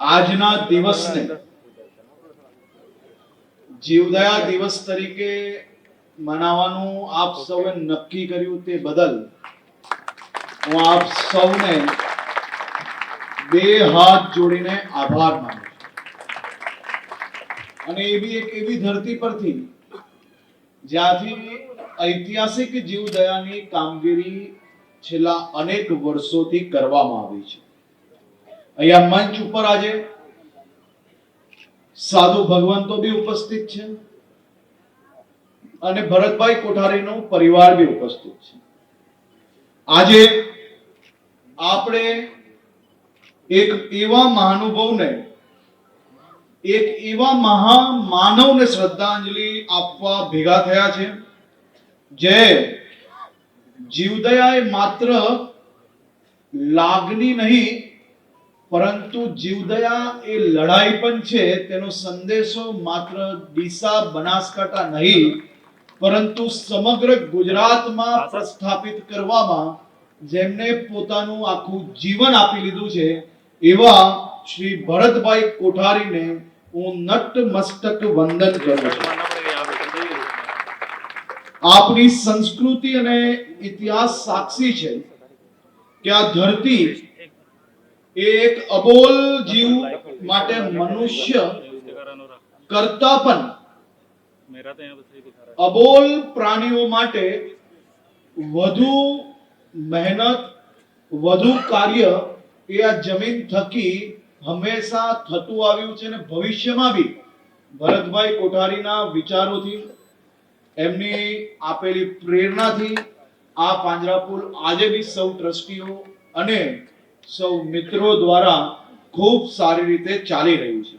આજના દિવસને જીવદયા દિવસ તરીકે મનાવવાનું આપ સૌએ નક્કી કર્યું તે બદલ હું આપ સૌને બે હાથ જોડીને આભાર માનું છું। અને એવી એક એવી ધરતી પરથી જ્યાંથી ઐતિહાસિક જીવદયાની કામગીરી છેલ્લા અનેક વર્ષોથી કરવામાં આવી છે। અહીંયા મંચ ઉપર આજે સાધુ ભગવંતો બી ઉપસ્થિત છે અને ભરતભાઈ કોઠારીનો પરિવાર બી ઉપસ્થિત છે। આજે આપણે એક એવા મહાનુભાવને, એક એવા મહામાનવને શ્રદ્ધાંજલિ આપવા ભેગા થયા છે જે જીવદયા એ માત્ર લાગણી નહીં પરંતુ જીવદયા એ લડાઈ પણ છે। તેનો સંદેશો માત્ર ડીસા બનાસકાંઠા નહીં પરંતુ સમગ્ર ગુજરાતમાં પ્રસ્થાપિત કરવામાં જેમને પોતાનું આખું જીવન આપી લીધું છે એવા શ્રી ભરતભાઈ કોઠારીને હું નતમસ્તક વંદન કરું છું। આપણી સંસ્કૃતિ અને ઇતિહાસ સાક્ષી છે કે આ ધરતી એક અબોલ જીવ માટે મનુષ્ય કરતા પણ અબોલ પ્રાણીઓ માટે વધુ મહેનત, વધુ કાર્ય એ આ જમીન થકી હંમેશા થતું આવ્યું છે અને ભવિષ્યમાં બી ભરતભાઈ કોઠારીના વિચારોથી, એમની આપેલી પ્રેરણાથી આ પાંજરાપોળ આજે બી સૌ ટ્રસ્ટીઓ અને સૌ મિત્રો દ્વારા ખૂબ સારી રીતે ચાલી રહ્યું છે।